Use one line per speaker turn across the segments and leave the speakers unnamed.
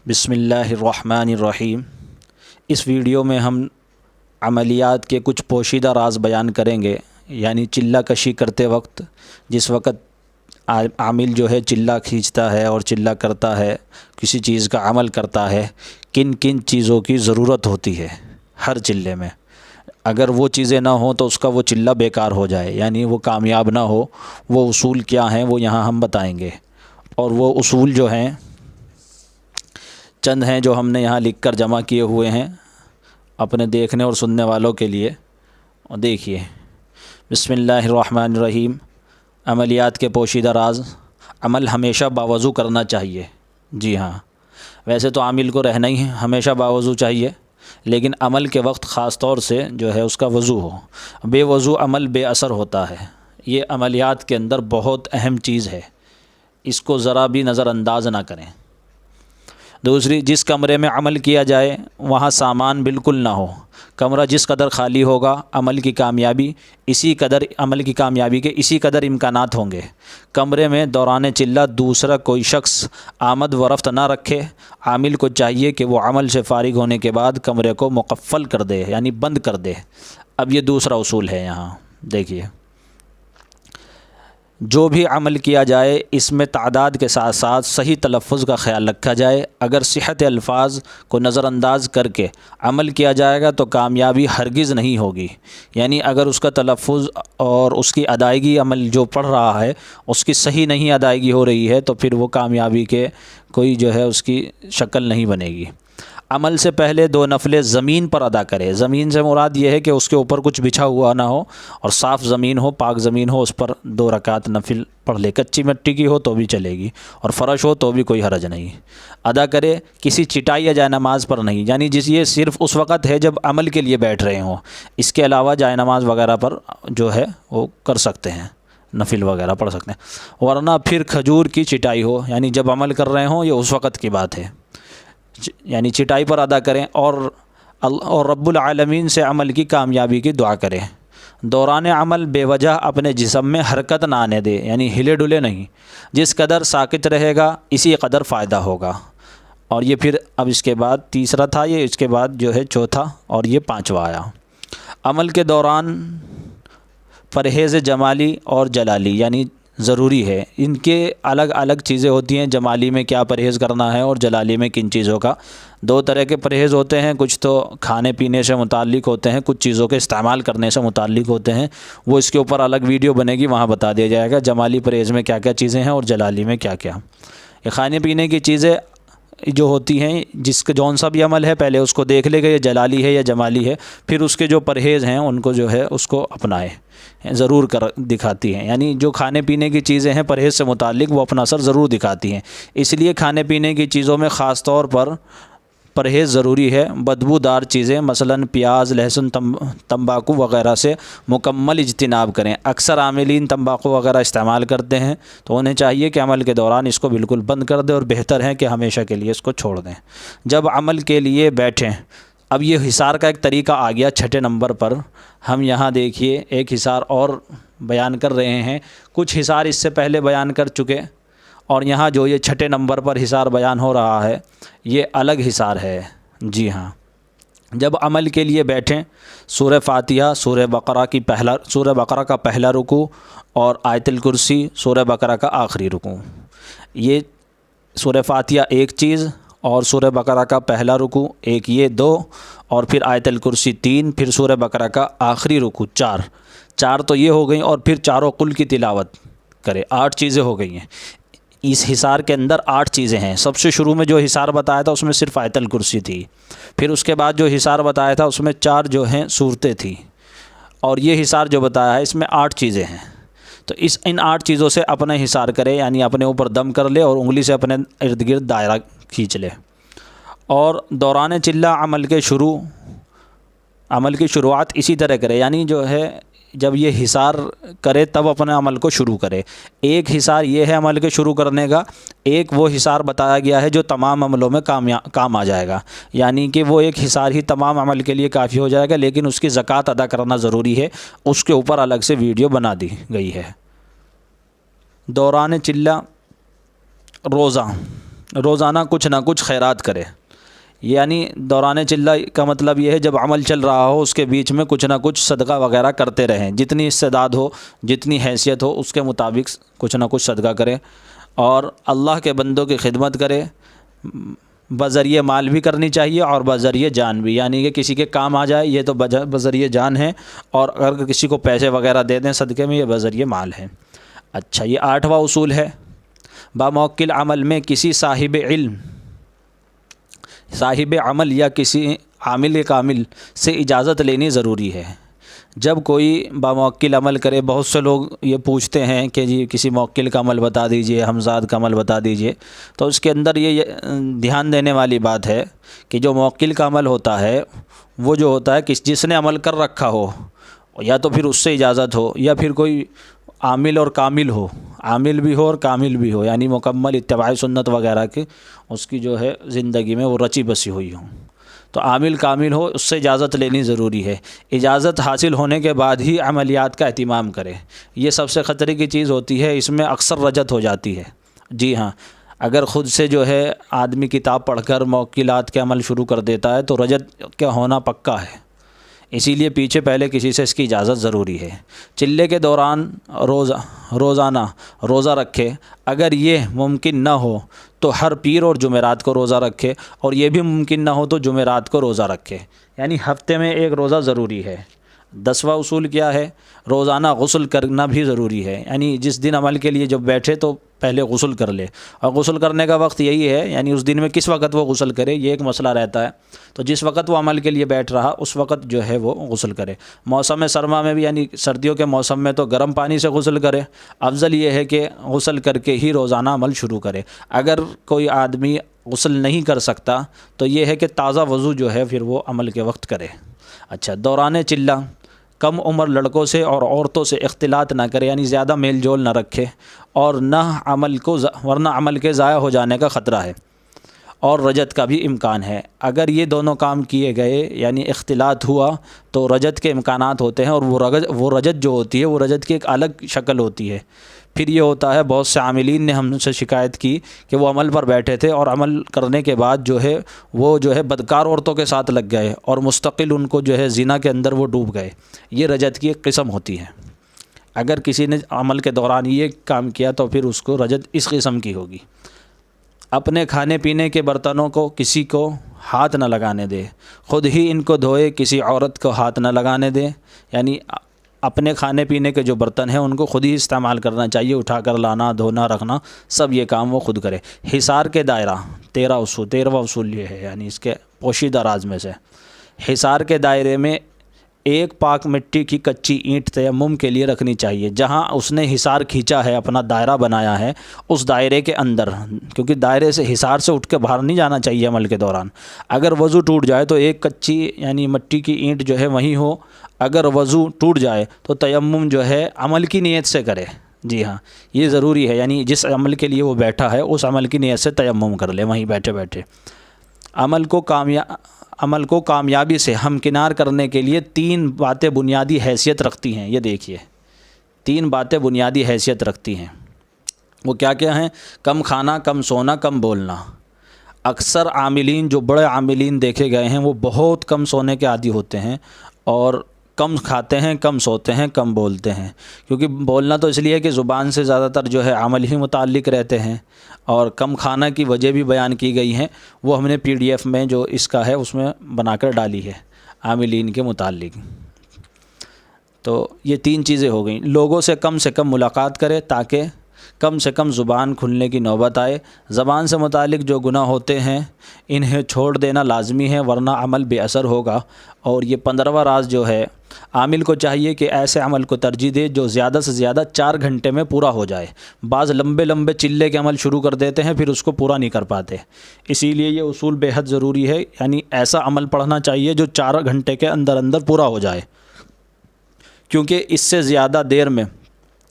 بسم اللہ الرحمن الرحیم۔ اس ویڈیو میں ہم عملیات کے کچھ پوشیدہ راز بیان کریں گے، یعنی چلہ کشی کرتے وقت جس وقت عامل جو ہے چلہ کھینچتا ہے اور چلہ کرتا ہے، کسی چیز کا عمل کرتا ہے، کن کن چیزوں کی ضرورت ہوتی ہے ہر چلے میں۔ اگر وہ چیزیں نہ ہوں تو اس کا وہ چلہ بیکار ہو جائے، یعنی وہ کامیاب نہ ہو۔ وہ اصول کیا ہیں وہ یہاں ہم بتائیں گے، اور وہ اصول جو ہیں چند ہیں جو ہم نے یہاں لکھ کر جمع کیے ہوئے ہیں اپنے دیکھنے اور سننے والوں کے لیے۔ اور دیکھیے، بسم اللہ الرحمن الرحیم۔ عملیات کے پوشیدہ راز۔ عمل ہمیشہ باوضو کرنا چاہیے۔ جی ہاں، ویسے تو عامل کو رہنا ہی ہمیشہ باوضو چاہیے، لیکن عمل کے وقت خاص طور سے جو ہے اس کا وضو ہو۔ بے وضو عمل بے اثر ہوتا ہے۔ یہ عملیات کے اندر بہت اہم چیز ہے، اس کو ذرا بھی نظر انداز نہ کریں۔ دوسری، جس کمرے میں عمل کیا جائے وہاں سامان بالکل نہ ہو۔ کمرہ جس قدر خالی ہوگا عمل کی کامیابی کے اسی قدر امکانات ہوں گے۔ کمرے میں دوران چلہ دوسرا کوئی شخص آمد و رفت نہ رکھے۔ عامل کو چاہیے کہ وہ عمل سے فارغ ہونے کے بعد کمرے کو مقفل کر دے، یعنی بند کر دے۔ اب یہ دوسرا اصول ہے، یہاں دیکھیے، جو بھی عمل کیا جائے اس میں تعداد کے ساتھ ساتھ صحیح تلفظ کا خیال رکھا جائے۔ اگر صحت الفاظ کو نظر انداز کر کے عمل کیا جائے گا تو کامیابی ہرگز نہیں ہوگی۔ یعنی اگر اس کا تلفظ اور اس کی ادائیگی، عمل جو پڑھ رہا ہے اس کی صحیح نہیں ادائیگی ہو رہی ہے، تو پھر وہ کامیابی کے کوئی جو ہے اس کی شکل نہیں بنے گی۔ عمل سے پہلے 2 نفلیں زمین پر ادا کرے۔ زمین سے مراد یہ ہے کہ اس کے اوپر کچھ بچھا ہوا نہ ہو اور صاف زمین ہو، پاک زمین ہو، اس پر 2 رکعت نفل پڑھ لے۔ کچی مٹی کی ہو تو بھی چلے گی، اور فرش ہو تو بھی کوئی حرج نہیں۔ ادا کرے کسی چٹائی یا جائے نماز پر نہیں، یعنی یہ صرف اس وقت ہے جب عمل کے لیے بیٹھ رہے ہوں۔ اس کے علاوہ جائے نماز وغیرہ پر جو ہے وہ کر سکتے ہیں، نفل وغیرہ پڑھ سکتے ہیں۔ ورنہ پھر کھجور کی چٹائی ہو، یعنی جب عمل کر رہے ہوں، یہ اس وقت کی بات ہے، یعنی چٹائی پر ادا کریں اور رب العالمین سے عمل کی کامیابی کی دعا کریں۔ دوران عمل بے وجہ اپنے جسم میں حرکت نہ آنے دے، یعنی ہلے ڈلے نہیں۔ جس قدر ساکت رہے گا اسی قدر فائدہ ہوگا۔ اور یہ پھر اب اس کے بعد تیسرا تھا، یہ اس کے بعد جو ہے چوتھا، اور یہ 5واں آیا۔ عمل کے دوران پرہیز جمالی اور جلالی یعنی ضروری ہے۔ ان کے الگ الگ چیزیں ہوتی ہیں، جمالی میں کیا پرہیز کرنا ہے اور جلالی میں کن چیزوں کا۔ 2 طرح کے پرہیز ہوتے ہیں، کچھ تو کھانے پینے سے متعلق ہوتے ہیں، کچھ چیزوں کے استعمال کرنے سے متعلق ہوتے ہیں۔ وہ اس کے اوپر الگ ویڈیو بنے گی، وہاں بتا دیا جائے گا جمالی پرہیز میں کیا کیا چیزیں ہیں اور جلالی میں کیا کیا۔ یہ کھانے پینے کی چیزیں جو ہوتی ہیں، جس کا جون سا بھی عمل ہے پہلے اس کو دیکھ لے گا یہ جلالی ہے یا جمالی ہے، پھر اس کے جو پرہیز ہیں ان کو جو ہے اس کو اپنائے، ضرور دکھاتی ہیں۔ یعنی جو کھانے پینے کی چیزیں ہیں پرہیز سے متعلق وہ اپنا اثر ضرور دکھاتی ہیں، اس لیے کھانے پینے کی چیزوں میں خاص طور پر پرہیز ضروری ہے۔ بدبودار چیزیں مثلاً پیاز، لہسن، تمباکو وغیرہ سے مکمل اجتناب کریں۔ اکثر عاملین تمباکو وغیرہ استعمال کرتے ہیں، تو انہیں چاہیے کہ عمل کے دوران اس کو بالکل بند کر دیں، اور بہتر ہے کہ ہمیشہ کے لیے اس کو چھوڑ دیں۔ جب عمل کے لیے بیٹھیں، اب یہ حصار کا ایک طریقہ آ گیا 6 نمبر پر۔ ہم یہاں دیکھیے ایک حصار اور بیان کر رہے ہیں، کچھ حصار اس سے پہلے بیان کر چکے، اور یہاں جو یہ 6 نمبر پر حصار بیان ہو رہا ہے یہ الگ حصار ہے۔ جی ہاں، جب عمل کے لیے بیٹھیں، سورہ فاتحہ، سورہ بقرہ کا پہلا رکوع اور آیت الکرسی سورہ بقرہ کا آخری رکوع۔ یہ سورہ فاتحہ ایک چیز اور سورہ بقرہ کا پہلا رکوع ایک، یہ 2، اور پھر آیت الکرسی 3، پھر سورہ بقرہ کا آخری رکوع 4 تو یہ ہو گئیں، اور پھر چاروں قل کی تلاوت کرے، 8 چیزیں ہو گئی ہیں۔ اس حصار کے اندر 8 چیزیں ہیں۔ سب سے شروع میں جو حصار بتایا تھا اس میں صرف آیت الکرسی تھی، پھر اس کے بعد جو حصار بتایا تھا اس میں 4 جو ہیں صورتیں تھیں، اور یہ حصار جو بتایا ہے اس میں 8 چیزیں ہیں۔ تو ان 8 چیزوں سے اپنا حصار کرے، یعنی اپنے اوپر دم کر لے اور انگلی سے اپنے ارد گرد دائرہ کھینچ لے۔ اور دوران چلہ عمل کی شروعات اسی طرح کرے، یعنی جو ہے جب یہ حصار کرے تب اپنے عمل کو شروع کرے۔ ایک حصار یہ ہے عمل کے شروع کرنے کا، ایک وہ حصار بتایا گیا ہے جو تمام عملوں میں کام آ جائے گا، یعنی کہ وہ ایک حصار ہی تمام عمل کے لیے کافی ہو جائے گا، لیکن اس کی زکوٰۃ ادا کرنا ضروری ہے، اس کے اوپر الگ سے ویڈیو بنا دی گئی ہے۔ دوران چلہ روزہ، روزانہ کچھ نہ کچھ خیرات کرے، یعنی دوران چلہ کا مطلب یہ ہے جب عمل چل رہا ہو اس کے بیچ میں کچھ نہ کچھ صدقہ وغیرہ کرتے رہیں، جتنی استعداد ہو جتنی حیثیت ہو اس کے مطابق کچھ نہ کچھ صدقہ کرے، اور اللہ کے بندوں کی خدمت کرے، بذریعہ مال بھی کرنی چاہیے اور بذریعہ جان بھی، یعنی کہ کسی کے کام آ جائے یہ تو بذریعہ جان ہے، اور اگر کسی کو پیسے وغیرہ دے دیں صدقے میں یہ بذریعہ مال ہے۔ اچھا، یہ 8واں اصول ہے، باموکل عمل میں کسی صاحب عمل یا کسی عامل کامل سے اجازت لینی ضروری ہے۔ جب کوئی باموکل عمل کرے، بہت سے لوگ یہ پوچھتے ہیں کہ جی کسی موکل کا عمل بتا دیجئے، ہمزاد کا عمل بتا دیجئے، تو اس کے اندر یہ دھیان دینے والی بات ہے کہ جو موکل کا عمل ہوتا ہے وہ جو ہوتا ہے جس نے عمل کر رکھا ہو، یا تو پھر اس سے اجازت ہو، یا پھر کوئی عامل اور کامل ہو، عامل بھی ہو اور کامل بھی ہو، یعنی مکمل اتباع سنت وغیرہ کی اس کی جو ہے زندگی میں وہ رچی بسی ہوئی ہوں، تو عامل کامل ہو، اس سے اجازت لینی ضروری ہے۔ اجازت حاصل ہونے کے بعد ہی عملیات کا اہتمام کرے، یہ سب سے خطرے کی چیز ہوتی ہے، اس میں اکثر رجت ہو جاتی ہے۔ جی ہاں، اگر خود سے جو ہے آدمی کتاب پڑھ کر موکلات کے عمل شروع کر دیتا ہے تو رجت کا ہونا پکا ہے، اسی لیے پیچھے پہلے کسی سے اس کی اجازت ضروری ہے۔ چلے کے دوران روزانہ روزہ رکھے، اگر یہ ممکن نہ ہو تو ہر پیر اور جمعرات کو روزہ رکھے، اور یہ بھی ممکن نہ ہو تو جمعرات کو روزہ رکھے، یعنی ہفتے میں ایک روزہ ضروری ہے۔ 10واں اصول کیا ہے؟ روزانہ غسل کرنا بھی ضروری ہے، یعنی جس دن عمل کے لیے جب بیٹھے تو پہلے غسل کر لے، اور غسل کرنے کا وقت یہی ہے، یعنی اس دن میں کس وقت وہ غسل کرے یہ ایک مسئلہ رہتا ہے، تو جس وقت وہ عمل کے لیے بیٹھ رہا اس وقت جو ہے وہ غسل کرے۔ موسم سرما میں بھی، یعنی سردیوں کے موسم میں تو گرم پانی سے غسل کرے، افضل یہ ہے کہ غسل کر کے ہی روزانہ عمل شروع کرے۔ اگر کوئی آدمی غسل نہیں کر سکتا تو یہ ہے کہ تازہ وضو جو ہے پھر وہ عمل کے وقت کرے۔ اچھا، دوران چلہ کم عمر لڑکوں سے اور عورتوں سے اختلاط نہ کرے، یعنی زیادہ میل جول نہ رکھے، اور نہ ورنہ عمل کے ضائع ہو جانے کا خطرہ ہے اور رجت کا بھی امکان ہے۔ اگر یہ دونوں کام کیے گئے یعنی اختلاط ہوا تو رجت کے امکانات ہوتے ہیں، اور وہ رجت جو ہوتی ہے وہ رجت کی ایک الگ شکل ہوتی ہے۔ پھر یہ ہوتا ہے، بہت سے عاملین نے ہم سے شکایت کی کہ وہ عمل پر بیٹھے تھے اور عمل کرنے کے بعد جو ہے وہ بدکار عورتوں کے ساتھ لگ گئے اور مستقل ان کو جو ہے زنا کے اندر وہ ڈوب گئے۔ یہ رجت کی ایک قسم ہوتی ہے۔ اگر کسی نے عمل کے دوران یہ کام کیا تو پھر اس کو رجت اس قسم کی ہوگی۔ اپنے کھانے پینے کے برتنوں کو کسی کو ہاتھ نہ لگانے دے، خود ہی ان کو دھوئے، کسی عورت کو ہاتھ نہ لگانے دے، یعنی اپنے کھانے پینے کے جو برتن ہیں ان کو خود ہی استعمال کرنا چاہیے، اٹھا کر لانا، دھونا، رکھنا، سب یہ کام وہ خود کرے۔ حصار کے دائرہ 13واں اصول یہ ہے، یعنی اس کے پوشیدہ راز میں سے، حصار کے دائرے میں ایک پاک مٹی کی کچی اینٹ تیمم کے لیے رکھنی چاہیے، جہاں اس نے حصار کھینچا ہے، اپنا دائرہ بنایا ہے، اس دائرے کے اندر، کیونکہ دائرے سے حصار سے اٹھ کے باہر نہیں جانا چاہیے عمل کے دوران۔ اگر وضو ٹوٹ جائے تو ایک کچی یعنی مٹی کی اینٹ جو ہے وہیں ہو، اگر وضو ٹوٹ جائے تو تیمم جو ہے عمل کی نیت سے کرے۔ جی ہاں، یہ ضروری ہے، یعنی جس عمل کے لیے وہ بیٹھا ہے اس عمل کی نیت سے تیمم کر لے وہیں بیٹھے بیٹھے۔ عمل کو کامیابی سے ہمکنار کرنے کے لیے 3 باتیں بنیادی حیثیت رکھتی ہیں، یہ دیکھیے 3 باتیں بنیادی حیثیت رکھتی ہیں۔ وہ کیا کیا ہیں؟ کم کھانا، کم سونا، کم بولنا۔ اکثر عاملین، جو بڑے عاملین دیکھے گئے ہیں، وہ بہت کم سونے کے عادی ہوتے ہیں اور کم کھاتے ہیں، کم سوتے ہیں، کم بولتے ہیں، کیونکہ بولنا تو اس لیے کہ زبان سے زیادہ تر جو ہے عمل ہی متعلق رہتے ہیں، اور کم کھانا کی وجہ بھی بیان کی گئی ہیں، وہ ہم نے PDF میں جو اس کا ہے اس میں بنا کر ڈالی ہے عاملین کے متعلق۔ تو یہ 3 چیزیں ہو گئیں۔ لوگوں سے کم ملاقات کرے تاکہ کم سے کم زبان کھلنے کی نوبت آئے۔ زبان سے متعلق جو گناہ ہوتے ہیں انہیں چھوڑ دینا لازمی ہے، ورنہ عمل بے اثر ہوگا۔ اور یہ 15واں راز جو ہے، عامل کو چاہیے کہ ایسے عمل کو ترجیح دے جو زیادہ سے زیادہ 4 گھنٹے میں پورا ہو جائے۔ بعض لمبے چلے کے عمل شروع کر دیتے ہیں، پھر اس کو پورا نہیں کر پاتے، اسی لیے یہ اصول بے حد ضروری ہے، یعنی ایسا عمل پڑھنا چاہیے جو 4 گھنٹے کے اندر پورا ہو جائے، کیونکہ اس سے زیادہ دیر میں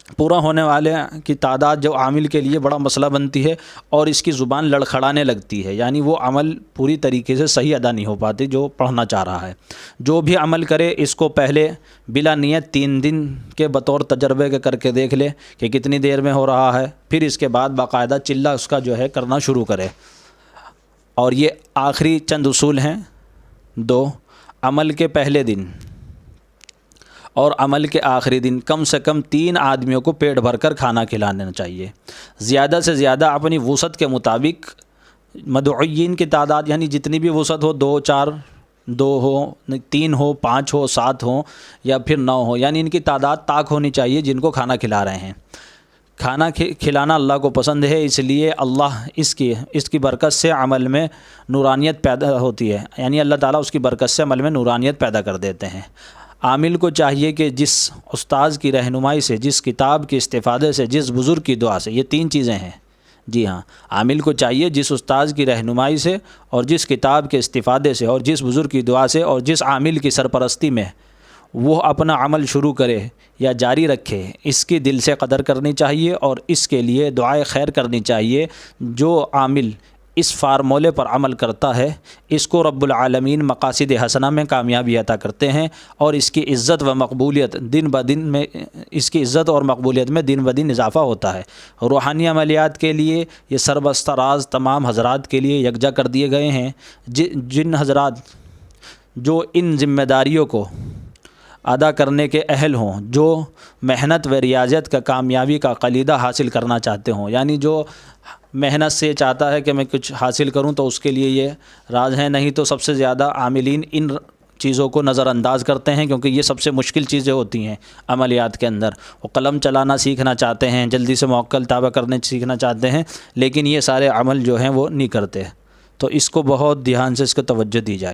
پورا ہونے والے کی تعداد جو عامل کے لیے بڑا مسئلہ بنتی ہے اور اس کی زبان لڑکھڑانے لگتی ہے، یعنی وہ عمل پوری طریقے سے صحیح ادا نہیں ہو پاتی جو پڑھنا چاہ رہا ہے۔ جو بھی عمل کرے اس کو پہلے بلا نیت 3 دن کے بطور تجربے کے کر کے دیکھ لے کہ کتنی دیر میں ہو رہا ہے، پھر اس کے بعد باقاعدہ چلہ اس کا جو ہے کرنا شروع کرے۔ اور یہ آخری چند اصول ہیں 2، عمل کے پہلے دن اور عمل کے آخری دن کم سے کم 3 آدمیوں کو پیٹ بھر کر کھانا کھلانا چاہیے۔ زیادہ سے زیادہ اپنی وسعت کے مطابق مدعوین کی تعداد، یعنی جتنی بھی وسعت ہو، 2 4 2 ہو، 3 ہو، 5 ہو، 7 ہوں یا پھر 9 ہو، یعنی ان کی تعداد طاق ہونی چاہیے جن کو کھانا کھلا رہے ہیں۔ کھانا کھلانا اللہ کو پسند ہے، اس لیے اللہ اس کی برکت سے عمل میں نورانیت پیدا ہوتی ہے، یعنی اللہ تعالیٰ اس کی برکت سے عمل میں نورانیت پیدا کر دیتے ہیں۔ عامل کو چاہیے کہ جس استاذ کی رہنمائی سے، جس کتاب کے استفادے سے، جس بزرگ کی دعا سے، یہ 3 چیزیں ہیں۔ جی ہاں، عامل کو چاہیے جس استاذ کی رہنمائی سے اور جس کتاب کے استفادے سے اور جس بزرگ کی دعا سے اور جس عامل کی سرپرستی میں وہ اپنا عمل شروع کرے یا جاری رکھے، اس کی دل سے قدر کرنی چاہیے اور اس کے لیے دعائے خیر کرنی چاہیے۔ جو عامل اس فارمولے پر عمل کرتا ہے اس کو رب العالمین مقاصد حسنہ میں کامیابی عطا کرتے ہیں، اور اس کی عزت و مقبولیت دن بدن میں، اس کی عزت اور مقبولیت میں دن بدن اضافہ ہوتا ہے۔ روحانی عملیات کے لیے یہ سربستہ راز تمام حضرات کے لیے یکجا کر دیے گئے ہیں۔ جن حضرات جو ان ذمہ داریوں کو ادا کرنے کے اہل ہوں، جو محنت و ریاضت کا کامیابی کا قلیدہ حاصل کرنا چاہتے ہوں، یعنی جو محنت سے چاہتا ہے کہ میں کچھ حاصل کروں تو اس کے لیے یہ راز ہے، نہیں تو سب سے زیادہ عاملین ان چیزوں کو نظر انداز کرتے ہیں، کیونکہ یہ سب سے مشکل چیزیں ہوتی ہیں عملیات کے اندر۔ وہ قلم چلانا سیکھنا چاہتے ہیں، جلدی سے موکل تابع کرنے سیکھنا چاہتے ہیں، لیکن یہ سارے عمل جو ہیں وہ نہیں کرتے، تو اس کو بہت دھیان سے اس کو توجہ دی جائے۔